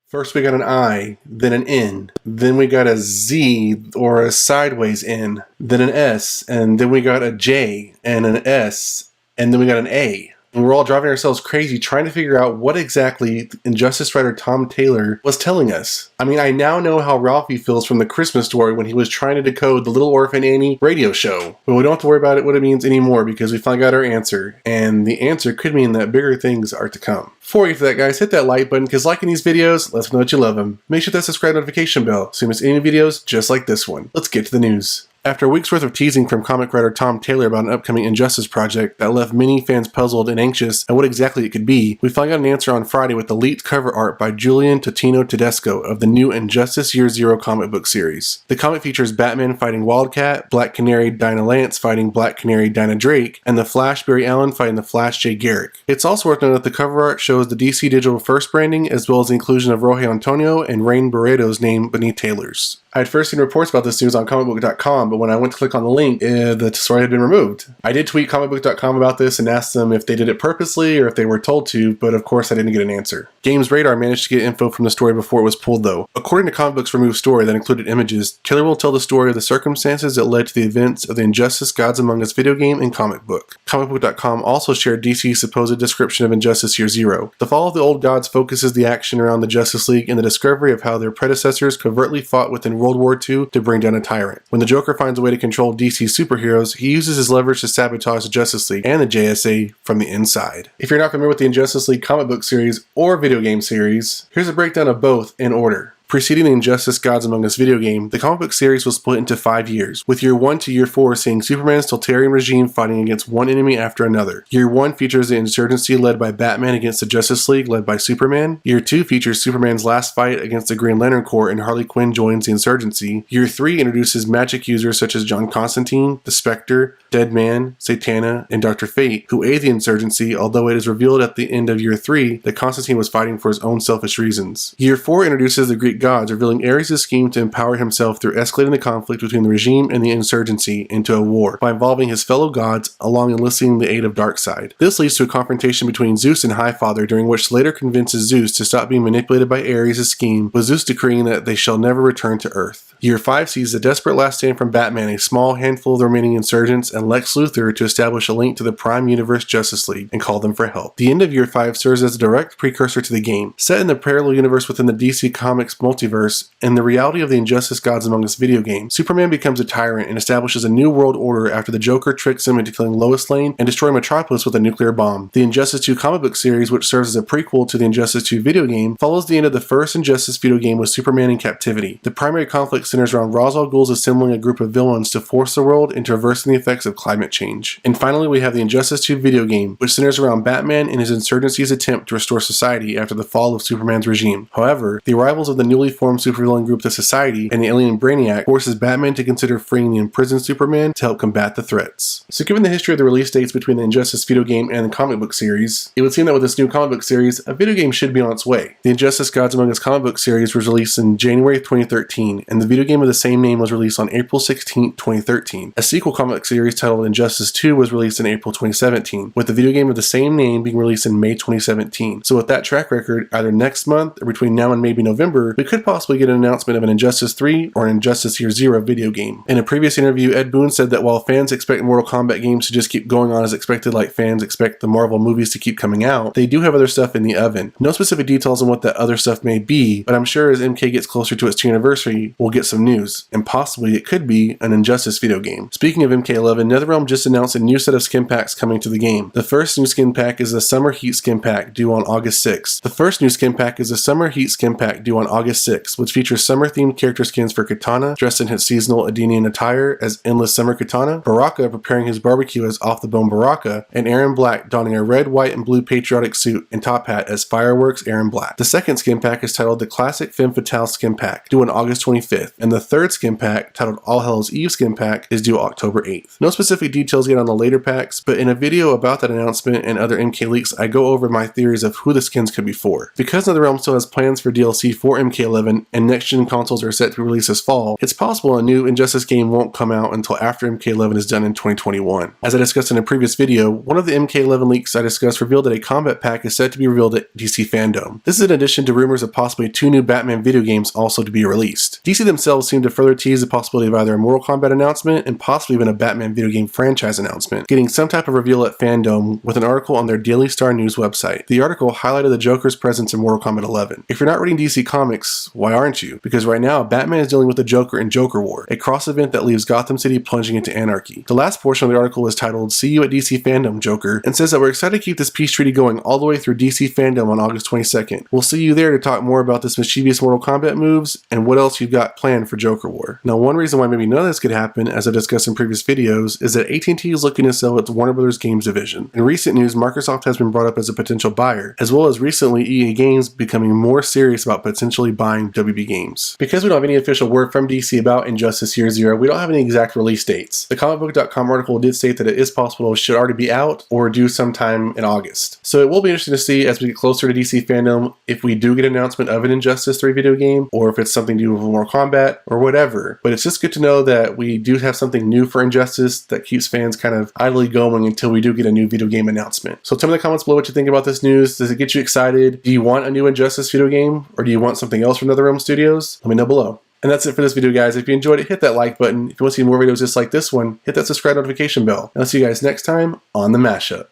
First we got an I, then an N, then we got a Z or a sideways N, then an S, and then we got a J and an S, and then we got an A. And we're all driving ourselves crazy trying to figure out what exactly Injustice writer Tom Taylor was telling us. I mean, I now know how Ralphie feels from the Christmas Story when he was trying to decode the Little Orphan Annie radio show. But we don't have to worry about what it means anymore because we finally got our answer. And the answer could mean that bigger things are to come. Before we get to that, guys, hit that like button because liking these videos lets me know that you love them. Make sure to hit that subscribe notification bell so you miss any videos just like this one. Let's get to the news. After a week's worth of teasing from comic writer Tom Taylor about an upcoming Injustice project that left many fans puzzled and anxious at what exactly it could be, we finally got an answer on Friday with the leaked cover art by Julian Totino Tedesco of the new Injustice Year Zero comic book series. The comic features Batman fighting Wildcat, Black Canary Dinah Lance fighting Black Canary Dinah Drake, and the Flash Barry Allen fighting the Flash Jay Garrick. It's also worth noting that the cover art shows the DC Digital First branding as well as the inclusion of Jorge Antonio and Rain Barreto's name beneath Taylor's. I had first seen reports about this news on comicbook.com, but when I went to click on the link, the story had been removed. I did tweet comicbook.com about this and asked them if they did it purposely or if they were told to, but of course I didn't get an answer. Games Radar managed to get info from the story before it was pulled though. According to Comic Book's removed story that included images, Taylor will tell the story of the circumstances that led to the events of the Injustice Gods Among Us video game and comic book. Comicbook.com also shared DC's supposed description of Injustice Year Zero. The Fall of the Old Gods focuses the action around the Justice League and the discovery of how their predecessors covertly fought within World War II to bring down a tyrant. When the Joker finds a way to control DC's superheroes, he uses his leverage to sabotage the Justice League and the JSA from the inside. If you're not familiar with the Injustice League comic book series or video game series, here's a breakdown of both in order. Preceding the Injustice Gods Among Us video game, the comic book series was split into 5 years, with Year 1 to Year 4 seeing Superman's totalitarian regime fighting against one enemy after another. Year 1 features the insurgency led by Batman against the Justice League led by Superman. Year 2 features Superman's last fight against the Green Lantern Corps and Harley Quinn joins the insurgency. Year 3 introduces magic users such as John Constantine, the Spectre, Deadman, Satana, and Dr. Fate, who aid the insurgency, although it is revealed at the end of Year 3 that Constantine was fighting for his own selfish reasons. Year 4 introduces the Greek gods, revealing Ares' scheme to empower himself through escalating the conflict between the regime and the insurgency into a war by involving his fellow gods along enlisting the aid of Darkseid. This leads to a confrontation between Zeus and Highfather, during which Slater convinces Zeus to stop being manipulated by Ares' scheme, with Zeus decreeing that they shall never return to Earth. Year 5 sees the desperate last stand from Batman, a small handful of the remaining insurgents, and Lex Luthor to establish a link to the Prime Universe Justice League and call them for help. The end of Year 5 serves as a direct precursor to the game. Set in the parallel universe within the DC Comics multiverse, and the reality of the Injustice Gods Among Us video game, Superman becomes a tyrant and establishes a new world order after the Joker tricks him into killing Lois Lane and destroying Metropolis with a nuclear bomb. The Injustice 2 comic book series, which serves as a prequel to the Injustice 2 video game, follows the end of the first Injustice video game with Superman in captivity. The primary conflict centers around Ra's al Ghul's assembling a group of villains to force the world into reversing the effects of climate change. And finally, we have the Injustice 2 video game, which centers around Batman and his insurgency's attempt to restore society after the fall of Superman's regime. However, the arrivals of the newly formed supervillain group The Society and the alien Brainiac forces Batman to consider freeing the imprisoned Superman to help combat the threats. So given the history of the release dates between the Injustice video game and the comic book series, it would seem that with this new comic book series, a video game should be on its way. The Injustice Gods Among Us comic book series was released in January 2013, and the video game of the same name was released on April 16, 2013. A sequel comic series titled Injustice 2 was released in April 2017, with the video game of the same name being released in May 2017. So with that track record, either next month or between now and maybe November, we could possibly get an announcement of an Injustice 3 or an Injustice Year Zero video game. In a previous interview, Ed Boon said that while fans expect Mortal Kombat games to just keep going on as expected, like fans expect the Marvel movies to keep coming out, they do have other stuff in the oven. No specific details on what that other stuff may be, but I'm sure as MK gets closer to its 2nd anniversary, we'll get some news, and possibly it could be an Injustice video game. Speaking of MK11, NetherRealm just announced a new set of skin packs coming to the game. The first new skin pack is the Summer Heat skin pack due on August 6th. The first new skin pack is the Summer Heat skin pack due on August 6th, which features summer-themed character skins for Katana, dressed in his seasonal Adenian attire as Endless Summer Katana, Baraka preparing his barbecue as Off-the-Bone Baraka, and Aaron Black donning a red, white, and blue patriotic suit and top hat as Fireworks Aaron Black. The second skin pack is titled the Classic Femme Fatale skin pack, due on August 25th, and the third skin pack, titled All Hallows Eve skin pack, is due October 8th. No specific details yet on the later packs, but in a video about that announcement and other MK leaks, I go over my theories of who the skins could be for. Because NetherRealm still has plans for DLC for MK MK11 and next-gen consoles are set to be released this fall, it's possible a new Injustice game won't come out until after MK11 is done in 2021. As I discussed in a previous video, one of the MK11 leaks I discussed revealed that a combat pack is set to be revealed at DC Fandom. This is in addition to rumors of possibly 2 new Batman video games also to be released. DC themselves seem to further tease the possibility of either a Mortal Kombat announcement and possibly even a Batman video game franchise announcement, getting some type of reveal at Fandom with an article on their Daily Star News website. The article highlighted the Joker's presence in Mortal Kombat 11. If you're not reading DC Comics, why aren't you? Because right now, Batman is dealing with the Joker in Joker War, a cross event that leaves Gotham City plunging into anarchy. The last portion of the article is titled "See You at DC Fandom, Joker," and says that we're excited to keep this peace treaty going all the way through DC Fandom on August 22nd. We'll see you there to talk more about this mischievous Mortal Kombat moves and what else you've got planned for Joker War. Now, one reason why maybe none of this could happen, as I've discussed in previous videos, is that AT&T is looking to sell its Warner Bros. Games division. In recent news, Microsoft has been brought up as a potential buyer, as well as recently EA Games becoming more serious about potentially buying WB Games. Because we don't have any official word from DC about Injustice Year Zero, we don't have any exact release dates. The comicbook.com article did state that it is possible it should already be out or due sometime in August. So it will be interesting to see as we get closer to DC Fandom if we do get an announcement of an Injustice 3 video game, or if it's something to do with Mortal Kombat or whatever. But it's just good to know that we do have something new for Injustice that keeps fans kind of idly going until we do get a new video game announcement. So tell me in the comments below what you think about this news. Does it get you excited? Do you want a new Injustice video game, or do you want something else from NetherRealm Studios? Let me know below. And that's it for this video, guys. If you enjoyed it, hit that like button. If you want to see more videos just like this one, hit that subscribe notification bell. And I'll see you guys next time on The Mashup.